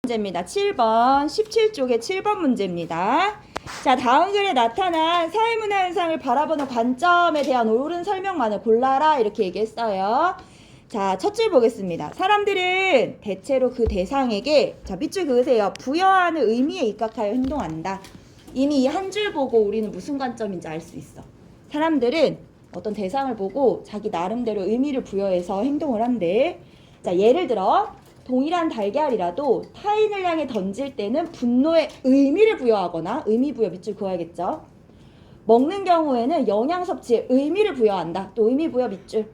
문제입니다. 7번 17쪽의 7번 문제입니다. 자, 다음 글에 나타난 사회문화 현상을 바라보는 관점에 대한 옳은 설명만을 골라라 이렇게 얘기했어요. 자, 첫 줄 보겠습니다. 사람들은 대체로 그 대상에게, 자, 밑줄 그으세요. 부여하는 의미에 입각하여 행동한다. 이미 이 한 줄 보고 우리는 무슨 관점인지 알 수 있어. 사람들은 어떤 대상을 보고 자기 나름대로 의미를 부여해서 행동을 한대. 자, 예를 들어 동일한 달걀이라도 타인을 향해 던질 때는 분노에 의미를 부여하거나, 의미 부여 밑줄 그어야겠죠. 먹는 경우에는 영양 섭취에 의미를 부여한다. 또 의미 부여 밑줄.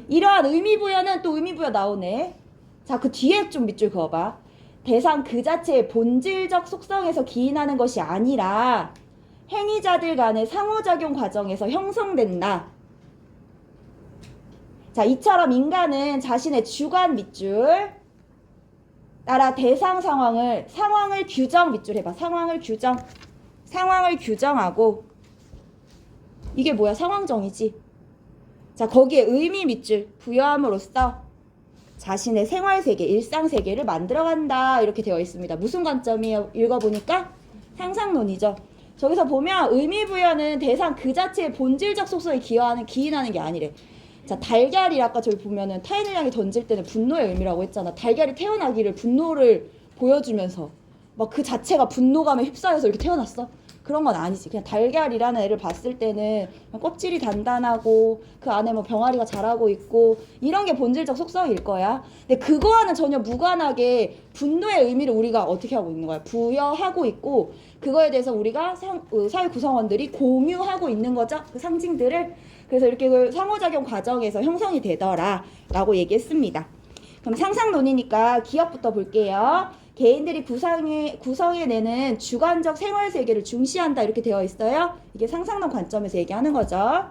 이러한 의미 부여는 또 의미 부여 나오네. 자, 그 뒤에 좀 밑줄 그어봐. 대상 그 자체의 본질적 속성에서 기인하는 것이 아니라 행위자들 간의 상호작용 과정에서 형성된다. 자, 이처럼 인간은 자신의 주관 밑줄 따라 대상 상황을 규정 밑줄 해봐. 상황을 규정하고, 이게 뭐야? 상황정이지. 자, 거기에 의미 밑줄 부여함으로써 자신의 생활세계, 일상세계를 만들어간다 이렇게 되어 있습니다. 무슨 관점이에요? 읽어보니까 상상론이죠. 저기서 보면 의미 부여는 대상 그 자체의 본질적 속성에 기인하는 게 아니래. 자, 달걀이 아까 저기 보면은 타인을 향해 던질 때는 분노의 의미라고 했잖아. 달걀이 태어나기를 분노를 보여주면서 막 그 자체가 분노감에 휩싸여서 이렇게 태어났어? 그런 건 아니지. 그냥 달걀이라는 애를 봤을 때는 껍질이 단단하고 그 안에 뭐 병아리가 자라고 있고 이런 게 본질적 속성일 거야. 근데 그거와는 전혀 무관하게 분노의 의미를 우리가 어떻게 하고 있는 거야? 부여하고 있고, 그거에 대해서 우리가 사회 구성원들이 공유하고 있는 거죠. 그 상징들을. 그래서 이렇게 그 상호작용 과정에서 형성이 되더라 라고 얘기했습니다. 그럼 상상론이니까 기억부터 볼게요. 개인들이 구성해내는 주관적 생활세계를 중시한다 이렇게 되어 있어요. 이게 상상론 관점에서 얘기하는 거죠.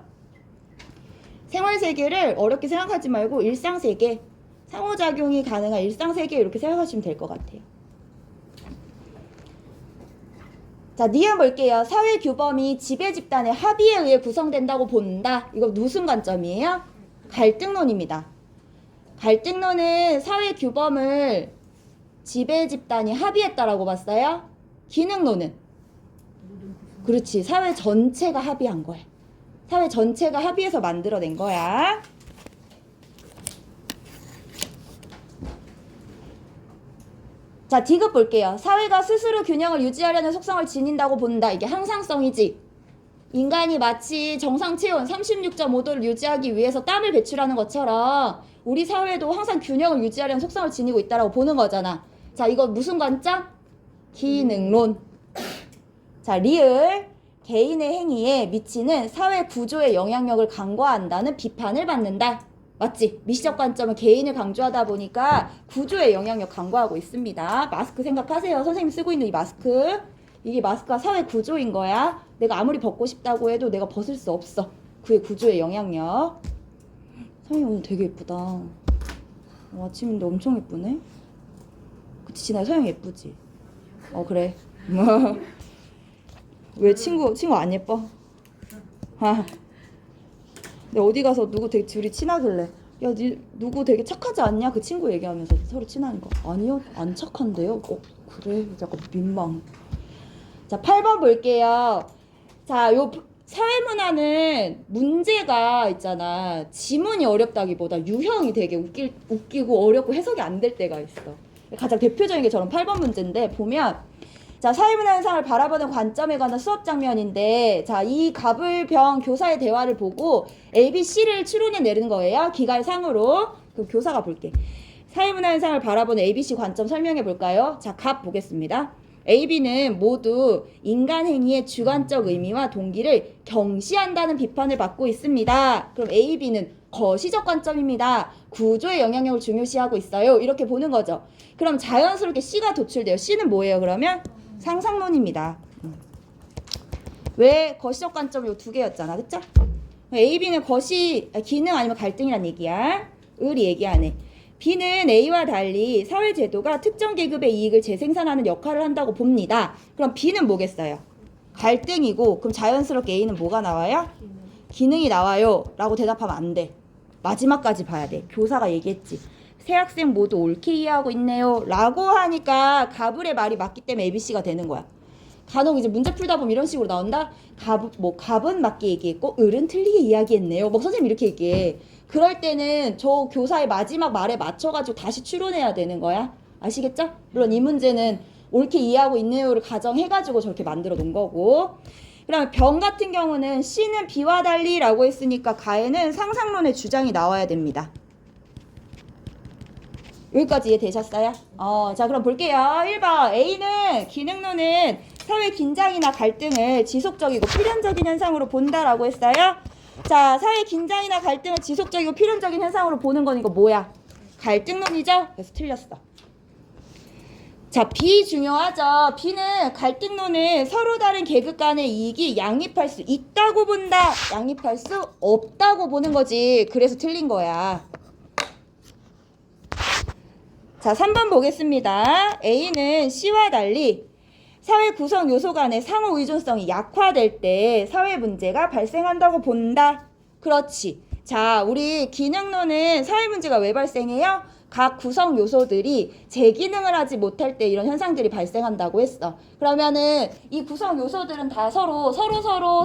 생활세계를 어렵게 생각하지 말고 일상세계, 상호작용이 가능한 일상세계 이렇게 생각하시면 될 것 같아요. 자, 니은 볼게요. 사회규범이 지배집단의 합의에 의해 구성된다고 본다. 이거 무슨 관점이에요? 갈등론입니다. 갈등론은 사회규범을 지배집단이 합의했다라고 봤어요. 기능론은? 그렇지. 사회 전체가 합의한 거야. 사회 전체가 합의해서 만들어낸 거야. 자, 디귿 볼게요. 사회가 스스로 균형을 유지하려는 속성을 지닌다고 본다. 이게 항상성이지. 인간이 마치 정상 체온 36.5도를 유지하기 위해서 땀을 배출하는 것처럼 우리 사회도 항상 균형을 유지하려는 속성을 지니고 있다고 보는 거잖아. 자, 이거 무슨 관점? 기능론. 자, 리을. 개인의 행위에 미치는 사회 구조의 영향력을 간과한다는 비판을 받는다. 맞지? 미시적 관점은 개인을 강조하다 보니까 구조의 영향력 간과하고 있습니다. 마스크 생각하세요. 선생님 쓰고 있는 이 마스크. 이게 마스크가 사회 구조인 거야. 내가 아무리 벗고 싶다고 해도 내가 벗을 수 없어. 그의 구조의 영향력. 선생님 오늘 되게 예쁘다. 아침인데 엄청 예쁘네. 그치, 진아 서영 예쁘지? 그래. 왜 친구 안 예뻐? 아. 근데 어디 가서 누구 되게 둘이 친하길래, 야, 누구 되게 착하지 않냐? 그 친구 얘기하면서 서로 친한 거. 아니요, 안 착한데요? 그래? 약간 민망. 자, 8번 볼게요. 자, 요 사회문화는 문제가 있잖아. 지문이 어렵다기보다 유형이 되게 웃기고 어렵고 해석이 안 될 때가 있어. 가장 대표적인 게 저런 8번 문제인데, 보면 자, 사회문화 현상을 바라보는 관점에 관한 수업 장면인데, 자, 이 가불병 교사의 대화를 보고 ABC를 추론해 내는 거예요. 기갈상으로. 그럼 교사가 볼게. 사회문화 현상을 바라보는 ABC 관점 설명해 볼까요? 자, 갑 보겠습니다. AB는 모두 인간 행위의 주관적 의미와 동기를 경시한다는 비판을 받고 있습니다. 그럼 AB는 거시적 관점입니다. 구조의 영향력을 중요시하고 있어요. 이렇게 보는 거죠. 그럼 자연스럽게 C가 도출돼요. C는 뭐예요, 그러면? 상상론입니다. 왜 거시적 관점 요 두 개였잖아, 그쵸? AB는 기능 아니면 갈등이란 얘기야. 을이 얘기 안 해. B는 A와 달리 사회제도가 특정 계급의 이익을 재생산하는 역할을 한다고 봅니다. 그럼 B는 뭐겠어요? 갈등이고, 그럼 자연스럽게 A는 뭐가 나와요? 기능이 나와요 라고 대답하면 안 돼. 마지막까지 봐야 돼. 교사가 얘기했지. 세 학생 모두 옳게 이해하고 있네요. 라고 하니까 가불의 말이 맞기 때문에 ABC가 되는 거야. 간혹 이제 문제 풀다 보면 이런 식으로 나온다. 갑은 맞게 얘기했고 을은 틀리게 이야기했네요. 뭐 선생님 이렇게 얘기해. 그럴 때는 저 교사의 마지막 말에 맞춰가지고 다시 추론해야 되는 거야. 아시겠죠? 물론 이 문제는 옳게 이해하고 있네요를 가정해가지고 저렇게 만들어 놓은 거고. 그다음에 병 같은 경우는 C는 B와 달리 라고 했으니까 가에는 상상론의 주장이 나와야 됩니다. 여기까지 이해되셨어요? 자 그럼 볼게요. 1번 A는 기능론은 사회 긴장이나 갈등을 지속적이고 필연적인 현상으로 본다라고 했어요. 자, 사회 긴장이나 갈등을 지속적이고 필연적인 현상으로 보는 건 이거 뭐야? 갈등론이죠? 그래서 틀렸어. 자, B 중요하죠. B는 갈등론은 서로 다른 계급 간의 이익이 양립할 수 있다고 본다. 양립할 수 없다고 보는 거지. 그래서 틀린 거야. 자, 3번 보겠습니다. A는 C와 달리 사회 구성 요소 간의 상호 의존성이 약화될 때 사회 문제가 발생한다고 본다. 그렇지. 자, 우리 기능론은 사회 문제가 왜 발생해요? 각 구성 요소들이 제 기능을 하지 못할 때 이런 현상들이 발생한다고 했어. 그러면은 이 구성 요소들은 다 서로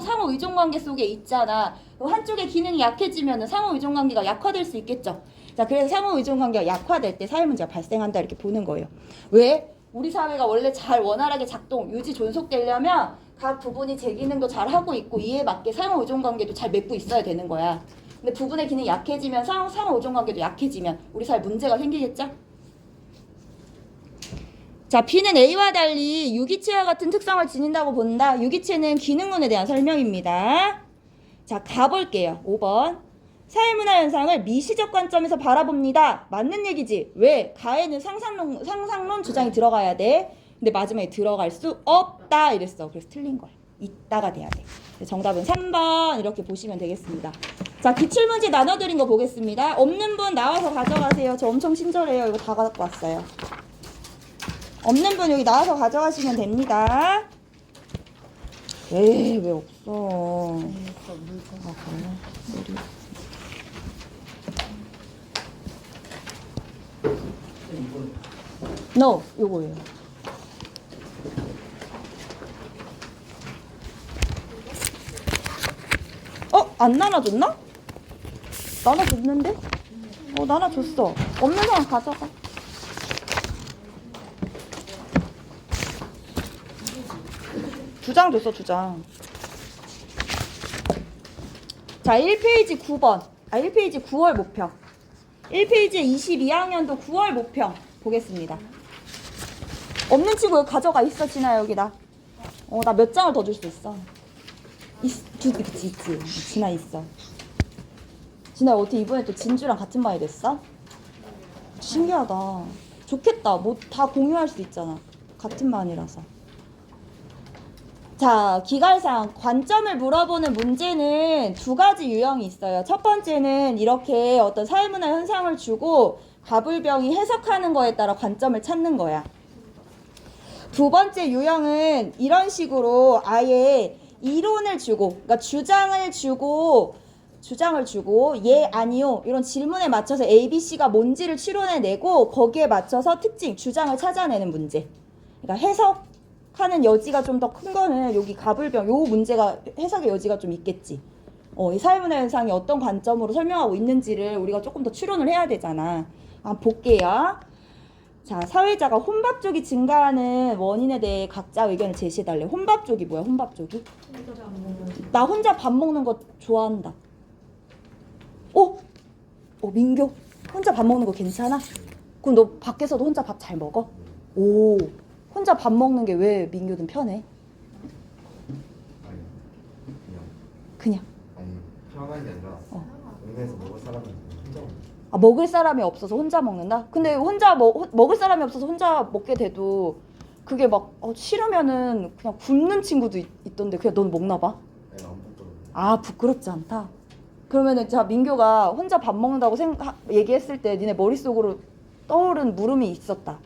상호 의존 관계 속에 있잖아. 한쪽의 기능이 약해지면은 상호 의존 관계가 약화될 수 있겠죠. 자, 그래서 상호 의존 관계가 약화될 때 사회 문제가 발생한다 이렇게 보는 거예요. 왜? 우리 사회가 원래 잘 원활하게 작동, 유지, 존속되려면 각 부분이 제 기능도 잘 하고 있고 이에 맞게 상호 의존 관계도 잘 맺고 있어야 되는 거야. 근데 부분의 기능이 약해지면 상호 의존 관계도 약해지면 우리 사회 문제가 생기겠죠? 자, B는 A와 달리 유기체와 같은 특성을 지닌다고 본다. 유기체는 기능론에 대한 설명입니다. 자, 가볼게요. 5번. 사회문화 현상을 미시적 관점에서 바라봅니다. 맞는 얘기지. 왜? 가에는 상상론 주장이 들어가야 돼. 근데 마지막에 들어갈 수 없다 이랬어. 그래서 틀린 거야. 있다가 돼야 돼. 정답은 3번 이렇게 보시면 되겠습니다. 자, 기출문제 나눠드린 거 보겠습니다. 없는 분 나와서 가져가세요. 저 엄청 친절해요. 이거 다 갖고 왔어요. 없는 분 여기 나와서 가져가시면 됩니다. 에이, 왜 없어? 아, 그래? No, 요거예요. 안 나눠줬나? 나눠줬는데? 나눠줬어. 없는 사람 가져가. 두 장 줬어, 2장. 자, 1페이지 9번. 1페이지 9월 모평. 1페이지 22학년도 9월 모평 보겠습니다. 없는 친구 여기 가져가 있어, 진아 여기다. 나 몇 장을 더 줄 수 있어. 그치, 있지. 진아 있어. 진아 어떻게 이번에 또 진주랑 같은 반이 됐어? 신기하다. 좋겠다. 뭐 다 공유할 수 있잖아. 같은 반이라서. 자, 기갈상 관점을 물어보는 문제는 2가지 유형이 있어요. 첫 번째는 이렇게 어떤 사회문화 현상을 주고 가불병이 해석하는 거에 따라 관점을 찾는 거야. 두 번째 유형은 이런 식으로 아예 이론을 주고, 그러니까 주장을 주고 예, 아니요 이런 질문에 맞춰서 A, B, C가 뭔지를 추론해내고 거기에 맞춰서 특징, 주장을 찾아내는 문제. 그러니까 해석하는 여지가 좀 더 큰 거는 여기 가불병, 요 문제가 해석의 여지가 좀 있겠지. 이 사회문화 현상이 어떤 관점으로 설명하고 있는지를 우리가 조금 더 추론을 해야 되잖아. 볼게요. 자, 사회자가 혼밥족이 증가하는 원인에 대해 각자 의견을 제시해달래. 혼밥족이 뭐야? 혼밥족이? 나 혼자 밥 먹는 거 좋아한다. 민교 혼자 밥 먹는 거 괜찮아? 그럼 너 밖에서도 혼자 밥 잘 먹어? 오, 혼자 밥 먹는 게 왜 민교는 편해? 그냥. 아니, 편한 게 아니라 동네에서 먹을 사람은 혼자 먹는. 먹을 사람이 없어서 혼자 먹는다? 근데 혼자 먹을 사람이 없어서 혼자 먹게 돼도 그게 막 싫으면은 그냥 굶는 친구도 있던데 그냥 넌 먹나 봐? 내가 안 먹거든. 부끄럽지 않다. 그러면은 자, 민교가 혼자 밥 먹는다고 얘기했을 때 니네 머릿속으로 떠오른 물음이 있었다.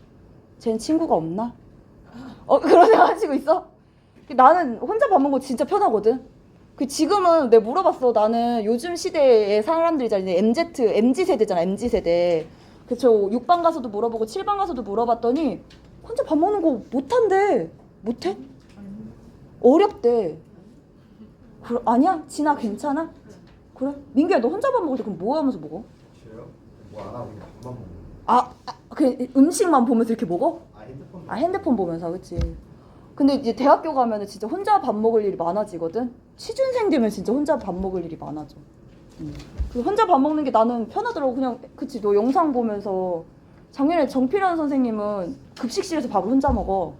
쟤는 친구가 없나? 그런 생각 가지고 있어? 나는 혼자 밥 먹는 거 진짜 편하거든. 지금은 내가 물어봤어. 나는 요즘 시대의 사람들이잖아. MZ 세대잖아. MZ 세대. 그쵸. 6반 가서도 물어보고 7반 가서도 물어봤더니 혼자 밥 먹는 거 못한대. 못해? 어렵대. 아니야? 진아 괜찮아? 그래? 민규야 너 혼자 밥 먹을 때 그럼 뭐 하면서 먹어? 싫어요? 뭐 안 하고 그냥 밥만 먹는 그래 음식만 보면서 이렇게 먹어? 거. 핸드폰. 핸드폰 보면서 그치. 근데 이제 대학교 가면은 진짜 혼자 밥 먹을 일이 많아지거든. 취준생 되면 진짜 혼자 밥 먹을 일이 많아져. 그 혼자 밥 먹는 게 나는 편하더라고. 그냥 그치. 너 영상 보면서 작년에 정필환 선생님은 급식실에서 밥을 혼자 먹어.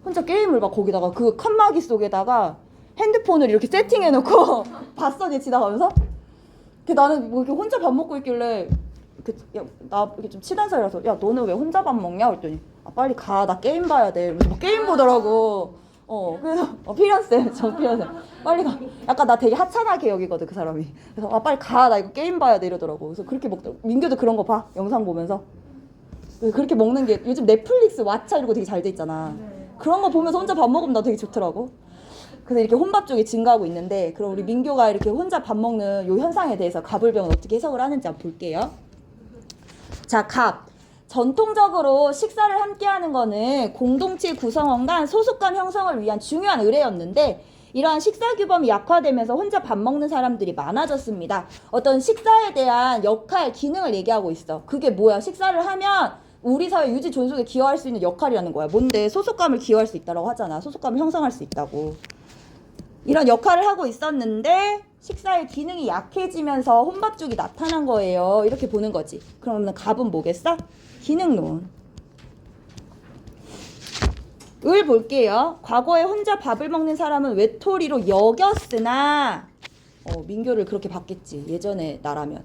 혼자 게임을 막 거기다가 그 칸막이 속에다가 핸드폰을 이렇게 세팅해놓고 봤어 얘 지나가면서. 나는 뭐 이렇게 혼자 밥 먹고 있길래 나 이게 좀 친한 사이라서 야 너는 왜 혼자 밥 먹냐 그랬더니 빨리 가 나 게임 봐야 돼 이러면서 막 게임 보더라고. 그래서 필연쌤 정필연쌤 빨리 가. 약간 나 되게 하찮하게 여기거든 그 사람이. 그래서 빨리 가 나 이거 게임 봐야 돼 이러더라고. 그래서 그렇게 먹더라고. 민규도 그런 거 봐 영상 보면서. 그렇게 먹는 게 요즘 넷플릭스 왓챠 이런 거 되게 잘 돼 있잖아. 그런 거 보면서 혼자 밥 먹으면 나 되게 좋더라고. 그래서 이렇게 혼밥 쪽이 증가하고 있는데 그럼 우리 민규가 이렇게 혼자 밥 먹는 요 현상에 대해서 갑을병은 어떻게 해석을 하는지 한번 볼게요. 자, 갑. 전통적으로 식사를 함께하는 거는 공동체 구성원 간 소속감 형성을 위한 중요한 의례였는데 이러한 식사 규범이 약화되면서 혼자 밥 먹는 사람들이 많아졌습니다. 어떤 식사에 대한 역할, 기능을 얘기하고 있어. 그게 뭐야? 식사를 하면 우리 사회 유지 존속에 기여할 수 있는 역할이라는 거야. 뭔데? 소속감을 기여할 수 있다고 하잖아. 소속감을 형성할 수 있다고. 이런 역할을 하고 있었는데 식사의 기능이 약해지면서 혼밥족이 나타난 거예요. 이렇게 보는 거지. 그러면 갑은 뭐겠어? 기능론. 을 볼게요. 과거에 혼자 밥을 먹는 사람은 외톨이로 여겼으나 민규를 그렇게 봤겠지. 예전에 나라면.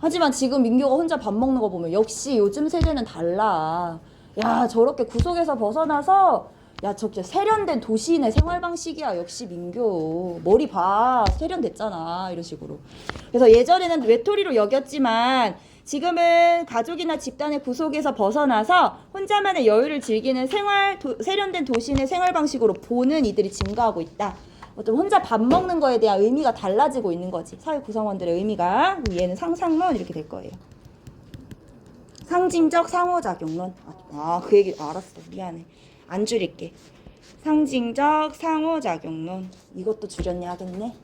하지만 지금 민규가 혼자 밥 먹는 거 보면 역시 요즘 세대는 달라. 야 저렇게 구속에서 벗어나서 야 저게 세련된 도시인의 생활 방식이야. 역시 민규 머리 봐 세련됐잖아 이런 식으로. 그래서 예전에는 외톨이로 여겼지만 지금은 가족이나 집단의 구속에서 벗어나서 혼자만의 여유를 즐기는 세련된 도시인의 생활 방식으로 보는 이들이 증가하고 있다. 어떤 혼자 밥 먹는 거에 대한 의미가 달라지고 있는 거지. 사회 구성원들의 의미가. 얘는 상상론 이렇게 될 거예요. 상징적 상호작용론. 그 얘기 알았어. 미안해. 안 줄일게. 상징적 상호작용론. 이것도 줄였냐 하겠네.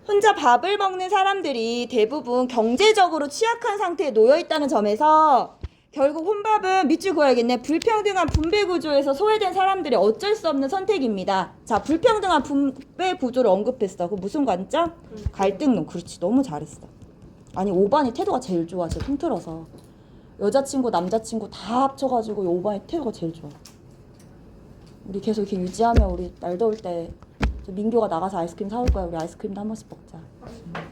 혼자 밥을 먹는 사람들이 대부분 경제적으로 취약한 상태에 놓여 있다는 점에서 결국 혼밥은 밑줄 그어야겠네. 불평등한 분배 구조에서 소외된 사람들의 어쩔 수 없는 선택입니다. 자, 불평등한 분배 구조를 언급했어. 그 무슨 관점? 갈등론. 그렇지. 너무 잘했어. 아니 5반이 태도가 제일 좋아. 진짜 통틀어서. 여자친구, 남자친구 다 합쳐가지고 5반이 태도가 제일 좋아. 우리 계속 이렇게 유지하면 우리 날 더울 때 민규가 나가서 아이스크림 사올 거야. 우리 아이스크림도 한 번씩 먹자.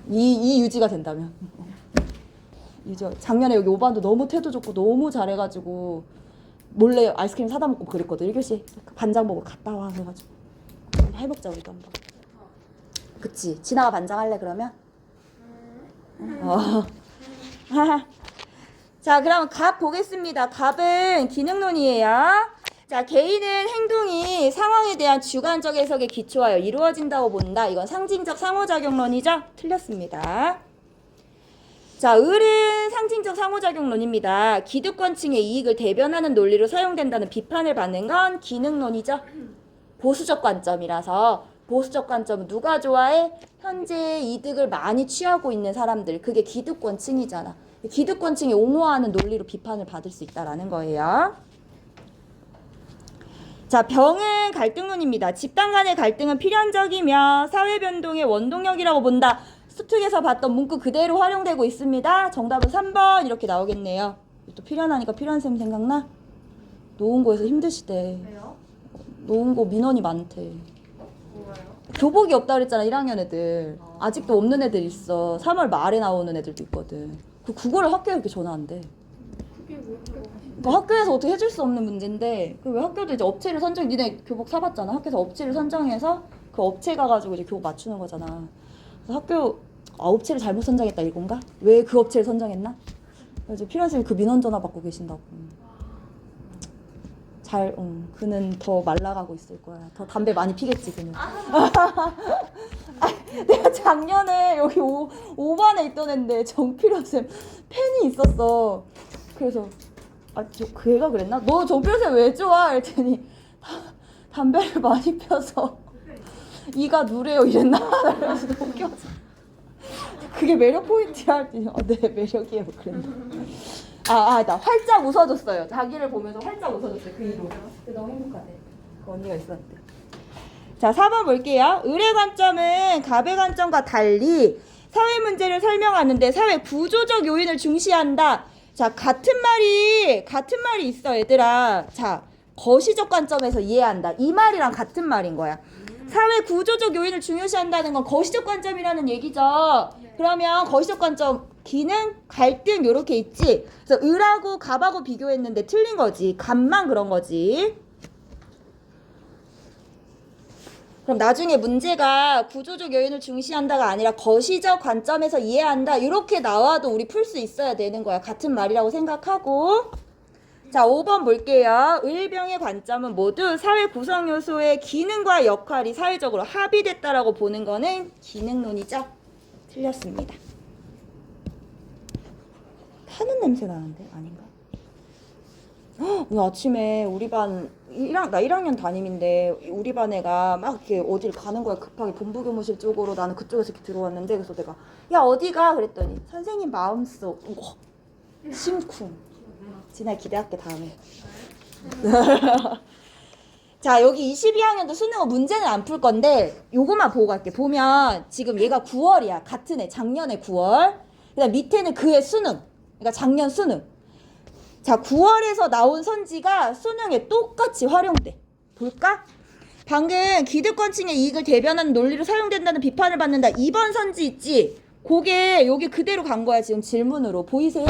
이 유지가 된다면. 이제 작년에 여기 5반도 너무 태도 좋고 너무 잘해가지고 몰래 아이스크림 사다 먹고 그랬거든. 1교시 반장 보고 갔다 와 그래가지고 해먹자 우리도 한번. 그치? 진아가 반장 할래 그러면? 자 그럼 갑 보겠습니다. 갑은 기능론이에요. 자 개인은 행동이 상황에 대한 주관적 해석에 기초하여 이루어진다고 본다. 이건 상징적 상호작용론이죠? 틀렸습니다. 자, 을은 상징적 상호작용론입니다. 기득권층의 이익을 대변하는 논리로 사용된다는 비판을 받는 건 기능론이죠. 보수적 관점이라서 보수적 관점은 누가 좋아해? 현재 이득을 많이 취하고 있는 사람들. 그게 기득권층이잖아. 기득권층이 옹호하는 논리로 비판을 받을 수 있다라는 거예요. 자, 병은 갈등론입니다. 집단 간의 갈등은 필연적이며 사회 변동의 원동력이라고 본다. 수특에서 봤던 문구 그대로 활용되고 있습니다. 정답은 3번 이렇게 나오겠네요. 또 필연하니까 필연쌤 생각나? 노은고에서 힘드시대. 왜요? 노은고 민원이 많대. 뭐가요? 교복이 없다 그랬잖아 1학년 애들. 아직도 없는 애들 있어. 3월 말에 나오는 애들도 있거든. 그거를 학교에 이렇게 전화한대. 그게 뭐 그러니까 학교에서 어떻게 해줄 수 없는 문제인데 왜 학교도 이제 업체를 선정. 니네 교복 사봤잖아. 학교에서 업체를 선정해서 그 업체 가가지고 이제 교복 맞추는 거잖아. 그래서 학교 업체를 잘못 선정했다 이건가? 왜 그 업체를 선정했나? 그래서 필연쌤이 그 민원 전화 받고 계신다고. 그는 더 말라가고 있을 거야. 더 담배 많이 피겠지 그는. 내가 작년에 여기 5반에 있던 애인데 정필호쌤 팬이 있었어. 그래서 그 애가 그랬나? 너 정필호쌤 왜 좋아? 이랬더니 담배를 많이 펴서 이가 누래요 이랬나? 그래서 너무 웃겨서 그게 매력 포인트야? 했더니 네 매력이에요 그랬나? 나 활짝 웃어줬어요. 자기를 보면서 활짝 웃어줬어요. 그 이로. 너무 행복하대. 그 언니가 있었는데. 자, 4번 볼게요. 을의 관점은 갑의 관점과 달리 사회 문제를 설명하는데 사회 구조적 요인을 중시한다. 자, 같은 말이 있어, 얘들아. 자, 거시적 관점에서 이해한다. 이 말이랑 같은 말인 거야. 사회 구조적 요인을 중요시한다는 건 거시적 관점이라는 얘기죠. 그러면 거시적 관점, 기능, 갈등 요렇게 있지. 그래서 을하고 갑하고 비교했는데 틀린 거지. 갑만 그런 거지. 그럼 나중에 문제가 구조적 요인을 중시한다가 아니라 거시적 관점에서 이해한다 이렇게 나와도 우리 풀 수 있어야 되는 거야. 같은 말이라고 생각하고. 자, 5번 볼게요. 을병의 관점은 모두 사회 구성 요소의 기능과 역할이 사회적으로 합의됐다라고 보는 거는 기능론이죠. 틀렸습니다. 타는 냄새 나는데 아닌가? 오늘 아침에 우리 반 나 1학년 담임인데 우리 반 애가 막 이렇게 어딜 가는 거야. 급하게 본부 교무실 쪽으로. 나는 그쪽에서 이렇게 들어왔는데 그래서 내가 야 어디가? 그랬더니 선생님 마음속 심쿵. 진아 기대할게 다음에. 자, 여기 22학년도 수능은 문제는 안 풀 건데 요거만 보고 갈게. 보면 지금 얘가 9월이야. 같은 애 작년에 9월. 그다음 밑에는 그의 수능. 그러니까 작년 수능. 자, 9월에서 나온 선지가 수능에 똑같이 활용돼. 볼까? 방금 기득권층의 이익을 대변하는 논리로 사용된다는 비판을 받는다. 2번 선지 있지? 그게 여기 그대로 간 거야. 지금 질문으로. 보이세요?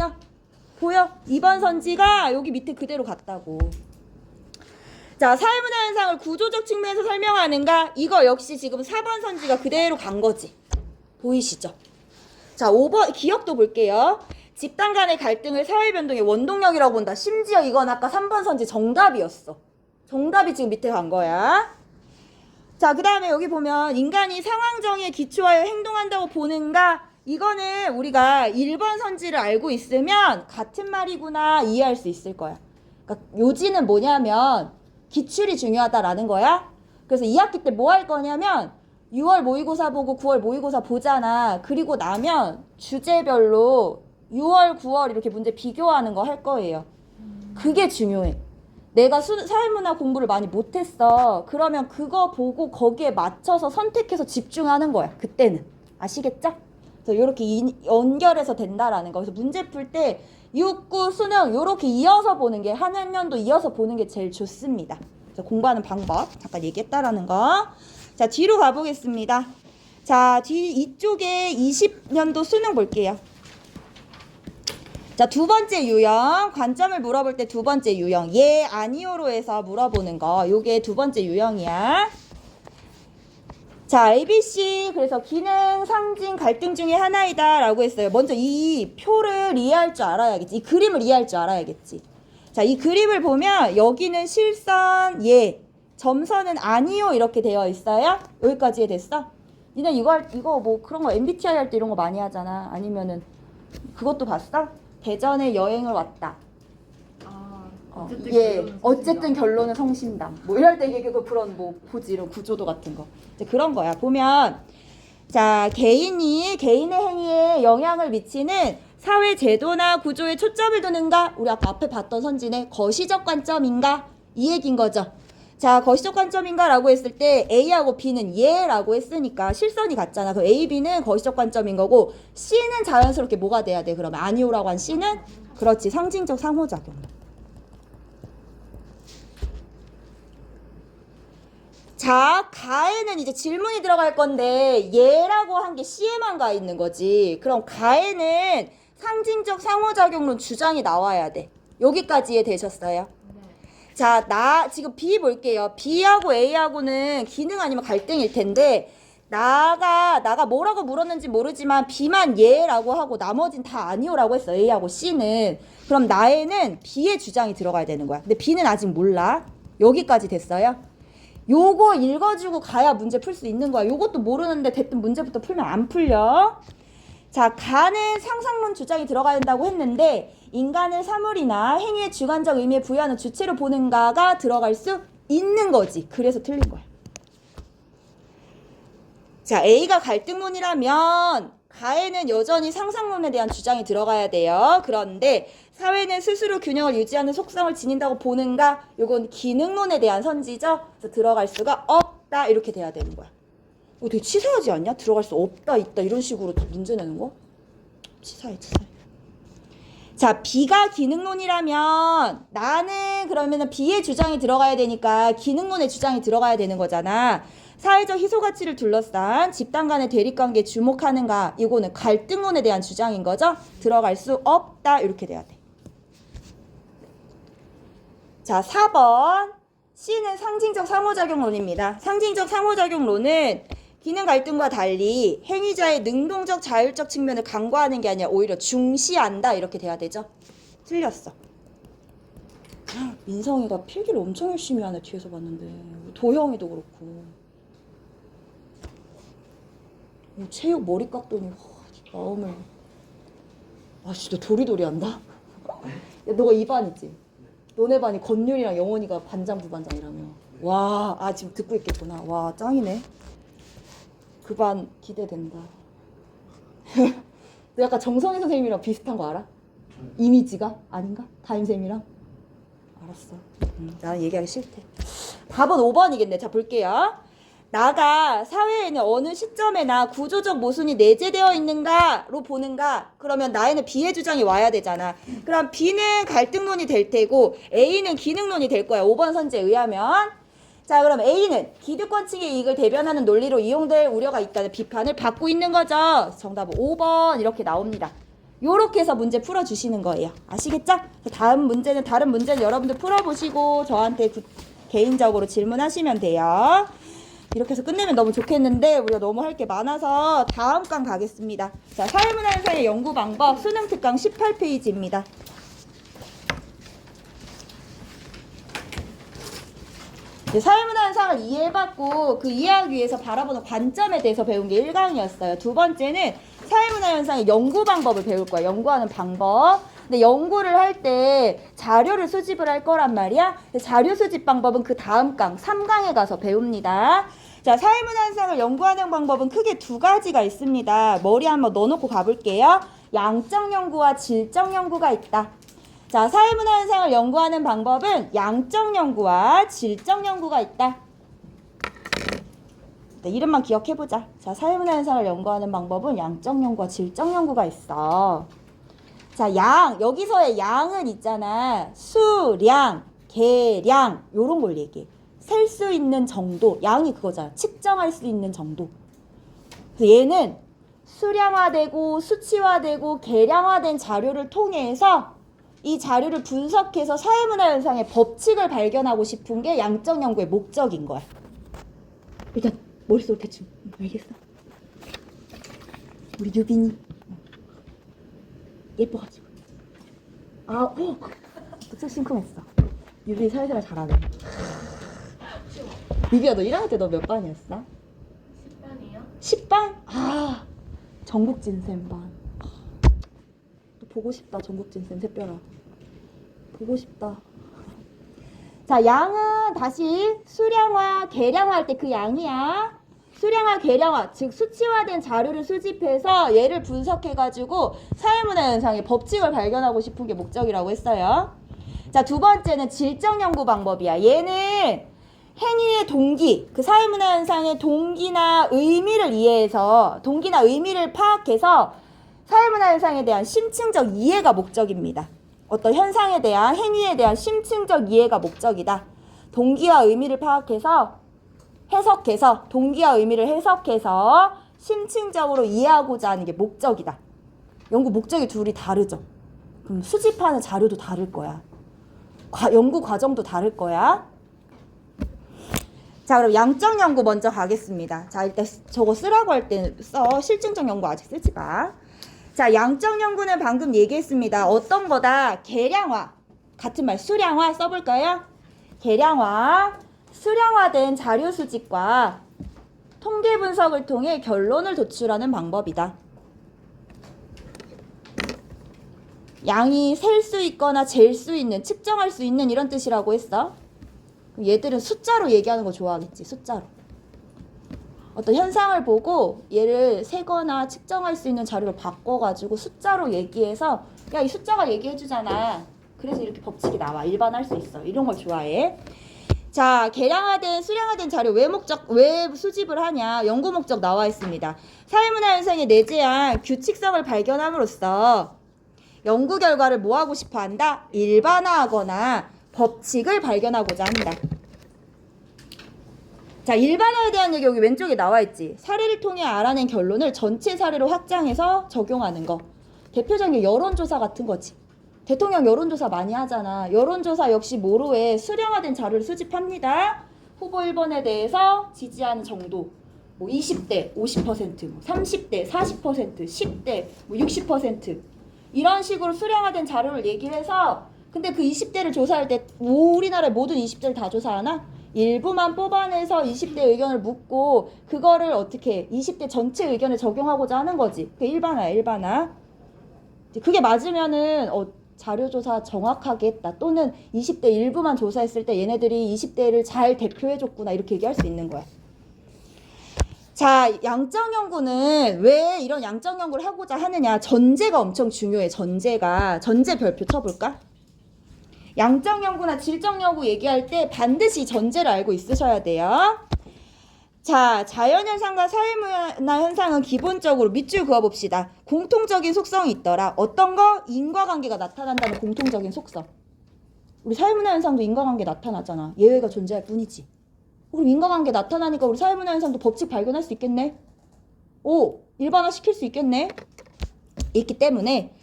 보여? 2번 선지가 여기 밑에 그대로 갔다고. 자, 사회문화 현상을 구조적 측면에서 설명하는가? 이거 역시 지금 4번 선지가 그대로 간 거지. 보이시죠? 자, 5번 기억도 볼게요. 집단 간의 갈등을 사회 변동의 원동력이라고 본다. 심지어 이건 아까 3번 선지 정답이었어. 정답이 지금 밑에 간 거야. 자, 그 다음에 여기 보면 인간이 상황 정의에 기초하여 행동한다고 보는가? 이거는 우리가 1번 선지를 알고 있으면 같은 말이구나 이해할 수 있을 거야. 그러니까 요지는 뭐냐면 기출이 중요하다라는 거야. 그래서 2학기 때 뭐 할 거냐면 6월 모의고사 보고 9월 모의고사 보잖아. 그리고 나면 주제별로 6월, 9월 이렇게 문제 비교하는 거 할 거예요. 그게 중요해. 내가 사회문화 공부를 많이 못했어. 그러면 그거 보고 거기에 맞춰서 선택해서 집중하는 거야. 그때는. 아시겠죠? 그래서 이렇게 연결해서 된다라는 거. 그래서 문제 풀 때 6, 9, 수능 이렇게 이어서 보는 게 한 학년도 이어서 보는 게 제일 좋습니다. 그래서 공부하는 방법 잠깐 얘기했다라는 거. 자, 뒤로 가보겠습니다. 자, 이쪽에 20년도 수능 볼게요. 자, 두 번째 유형. 관점을 물어볼 때 두 번째 유형. 예, 아니오로 해서 물어보는 거. 요게 두 번째 유형이야. 자, ABC. 그래서 기능, 상징, 갈등 중에 하나이다 라고 했어요. 먼저 이 표를 이해할 줄 알아야겠지. 이 그림을 이해할 줄 알아야겠지. 자, 이 그림을 보면 여기는 실선, 예. 점선은 아니요. 이렇게 되어 있어요. 여기까지 이해됐어? 니네 이거 뭐 그런 거 MBTI 할 때 이런 거 많이 하잖아. 아니면은 그것도 봤어? 대전에 여행을 왔다. 어쨌든 결론은 성심당. 뭐 이럴 때 이게 그런 뭐 보지 이런 구조도 같은 거. 이제 그런 거야. 보면 자, 개인의 행위에 영향을 미치는 사회 제도나 구조에 초점을 두는가? 우리 아까 앞에 봤던 선지네. 거시적 관점인가? 이 얘기인 거죠. 자, 거시적 관점인가 라고 했을 때 A하고 B는 예라고 했으니까 실선이 같잖아. 그 A, B는 거시적 관점인 거고 C는 자연스럽게 뭐가 돼야 돼? 그러면 아니오라고 한 C는? 그렇지. 상징적 상호작용. 자, 가에는 이제 질문이 들어갈 건데 예라고 한 게 C에만 가 있는 거지. 그럼 가에는 상징적 상호작용론 주장이 나와야 돼. 여기까지 이해되셨어요? 자, 지금 B 볼게요. B하고 A하고는 기능 아니면 갈등일 텐데 나가 뭐라고 물었는지 모르지만 B만 예라고 하고 나머진 다 아니오라고 했어. A하고 C는. 그럼 나에는 B의 주장이 들어가야 되는 거야. 근데 B는 아직 몰라. 여기까지 됐어요? 요거 읽어주고 가야 문제 풀 수 있는 거야. 요것도 모르는데 대뜸 문제부터 풀면 안 풀려. 자, 가는 상상론 주장이 들어가야 된다고 했는데 인간을 사물이나 행위의 주관적 의미에 부여하는 주체로 보는가가 들어갈 수 있는 거지. 그래서 틀린 거야. 자, A가 갈등론이라면 가에는 여전히 상상론에 대한 주장이 들어가야 돼요. 그런데 사회는 스스로 균형을 유지하는 속성을 지닌다고 보는가? 요건 기능론에 대한 선지죠. 그래서 들어갈 수가 없다 이렇게 돼야 되는 거야. 이거 되게 치사하지 않냐? 들어갈 수 없다 있다 이런 식으로 문제 내는 거? 치사해. 자, B가 기능론이라면 나는 그러면은 B의 주장이 들어가야 되니까 기능론의 주장이 들어가야 되는 거잖아. 사회적 희소가치를 둘러싼 집단 간의 대립관계에 주목하는가? 이거는 갈등론에 대한 주장인 거죠. 들어갈 수 없다 이렇게 돼야 돼. 자, 4번 C는 상징적 상호작용론입니다. 상징적 상호작용론은 기능 갈등과 달리 행위자의 능동적 자율적 측면을 간과하는 게 아니라 오히려 중시한다 이렇게 돼야 되죠. 틀렸어. 민성이가 필기를 엄청 열심히 하네. 뒤에서 봤는데 도형이도 그렇고 체육 머리 깎더니 마음을 진짜 도리도리 한다. 야, 너가 2반이지? 너네 반이 건율이랑 영원이가 반장 부반장이라며. 와, 지금 듣고 있겠구나. 와, 짱이네. 그 반 기대된다. 너 약간 정선희 선생님이랑 비슷한 거 알아? 이미지가? 아닌가? 다임쌤이랑? 알았어. 나는 얘기하기 싫대. 답은 5번이겠네. 자, 볼게요. 나가 사회에는 어느 시점에나 구조적 모순이 내재되어 있는가로 보는가? 그러면 나에는 B의 주장이 와야 되잖아. 그럼 B는 갈등론이 될 테고 A는 기능론이 될 거야. 5번 선지에 의하면. 자, 그럼 A는 기득권 측의 이익을 대변하는 논리로 이용될 우려가 있다는 비판을 받고 있는 거죠. 정답은 5번 이렇게 나옵니다. 요렇게 해서 문제 풀어주시는 거예요. 아시겠죠? 다른 문제는 여러분들 풀어보시고 저한테 개인적으로 질문하시면 돼요. 이렇게 해서 끝내면 너무 좋겠는데 우리가 너무 할 게 많아서 다음 강 가겠습니다. 자, 사회문화 현상의 연구 방법 수능 특강 18페이지입니다. 사회문화 현상을 이해해봤고 그 이해하기 위해서 바라보는 관점에 대해서 배운 게 1강이었어요. 두 번째는 사회문화 현상의 연구 방법을 배울 거야. 연구하는 방법. 근데 연구를 할 때 자료를 수집을 할 거란 말이야. 자료 수집 방법은 그 다음 강 3강에 가서 배웁니다. 자, 사회문화 현상을 연구하는 방법은 크게 두 가지가 있습니다. 머리 한번 넣어놓고 가볼게요. 양적 연구와 질적 연구가 있다. 자, 사회문화 현상을 연구하는 방법은 양적 연구와 질적 연구가 있다. 네, 이름만 기억해보자. 자, 사회문화 현상을 연구하는 방법은 양적 연구와 질적 연구가 있어. 자, 여기서의 양은 있잖아. 수량, 계량 요런 걸 얘기해. 셀 수 있는 정도, 양이 그거잖아. 측정할 수 있는 정도. 그래서 얘는 수량화되고 수치화되고 계량화된 자료를 통해서 이 자료를 분석해서 사회문화 현상의 법칙을 발견하고 싶은 게 양적 연구의 목적인 거야. 일단 머릿속으로 대충 알겠어? 우리 유빈이 예뻐가지고 진짜 심쿵했어. 유빈이 사회생활 잘하네. 유비야, 너 1학년 때 너 몇 반이었어? 10반이요? 10반? 전국진쌤 반. 또 보고 싶다. 전국진쌤 샛별아 보고 싶다. 자, 양은 다시 수량화, 계량화할 때 그 양이야. 수량화, 계량화, 즉 수치화된 자료를 수집해서 얘를 분석해가지고 사회문화 현상의 법칙을 발견하고 싶은 게 목적이라고 했어요. 자, 두 번째는 질적 연구 방법이야. 얘는 행위의 동기, 그 사회문화 현상의 동기나 의미를 이해해서, 동기나 의미를 파악해서 사회문화 현상에 대한 심층적 이해가 목적입니다. 어떤 현상에 대한, 행위에 대한 심층적 이해가 목적이다. 동기와 의미를 파악해서 해석해서, 동기와 의미를 해석해서 심층적으로 이해하고자 하는 게 목적이다. 연구 목적이 둘이 다르죠. 그럼 수집하는 자료도 다를 거야. 연구 과정도 다를 거야. 자, 그럼 양적 연구 먼저 가겠습니다. 자, 일단 저거 쓰라고 할 때 써. 실증적 연구 아직 쓰지 마. 자, 양적 연구는 방금 얘기했습니다. 어떤 거다? 계량화. 같은 말 수량화 써볼까요? 계량화. 수량화된 자료 수집과 통계 분석을 통해 결론을 도출하는 방법이다. 양이 셀 수 있거나 잴 수 있는, 측정할 수 있는 이런 뜻이라고 했어. 얘들은 숫자로 얘기하는 거 좋아하겠지, 숫자로. 어떤 현상을 보고 얘를 세거나 측정할 수 있는 자료를 바꿔가지고 숫자로 얘기해서 야, 이 숫자가 얘기해주잖아. 그래서 이렇게 법칙이 나와. 일반할 수 있어. 이런 걸 좋아해. 자, 계량화된, 수량화된 자료 왜 수집을 하냐? 연구 목적 나와 있습니다. 사회문화 현상에 내재한 규칙성을 발견함으로써 연구 결과를 뭐 하고 싶어 한다? 일반화하거나 법칙을 발견하고자 한다. 자, 일반화에 대한 얘기 여기 왼쪽에 나와 있지. 사례를 통해 알아낸 결론을 전체 사례로 확장해서 적용하는 거. 대표적인 게 여론조사 같은 거지. 대통령 여론조사 많이 하잖아. 여론조사 역시 뭐로 해? 수량화된 자료를 수집합니다. 후보 1번에 대해서 지지하는 정도. 뭐 20대 50%, 뭐 30대 40%, 10대 뭐 60%. 이런 식으로 수량화된 자료를 얘기를 해서 근데 그 20대를 조사할 때 우리나라의 모든 20대를 다 조사하나? 일부만 뽑아내서 20대 의견을 묻고 그거를 어떻게 20대 전체 의견을 적용하고자 하는 거지. 그게 일반화. 그게 맞으면은 자료조사 정확하게 했다. 또는 20대 일부만 조사했을 때 얘네들이 20대를 잘 대표해줬구나. 이렇게 얘기할 수 있는 거야. 자, 양적 연구는 왜 이런 양적 연구를 하고자 하느냐. 전제가 엄청 중요해. 전제 별표 쳐볼까? 양적 연구나 질적 연구 얘기할 때 반드시 전제를 알고 있으셔야 돼요. 자, 자연현상과 사회문화 현상은 기본적으로 밑줄 그어봅시다. 공통적인 속성이 있더라. 어떤 거? 인과관계가 나타난다는 공통적인 속성. 우리 사회문화 현상도 인과관계 나타나잖아. 예외가 존재할 뿐이지. 그럼 인과관계 나타나니까 우리 사회문화 현상도 법칙 발견할 수 있겠네? 일반화 시킬 수 있겠네? 있기 때문에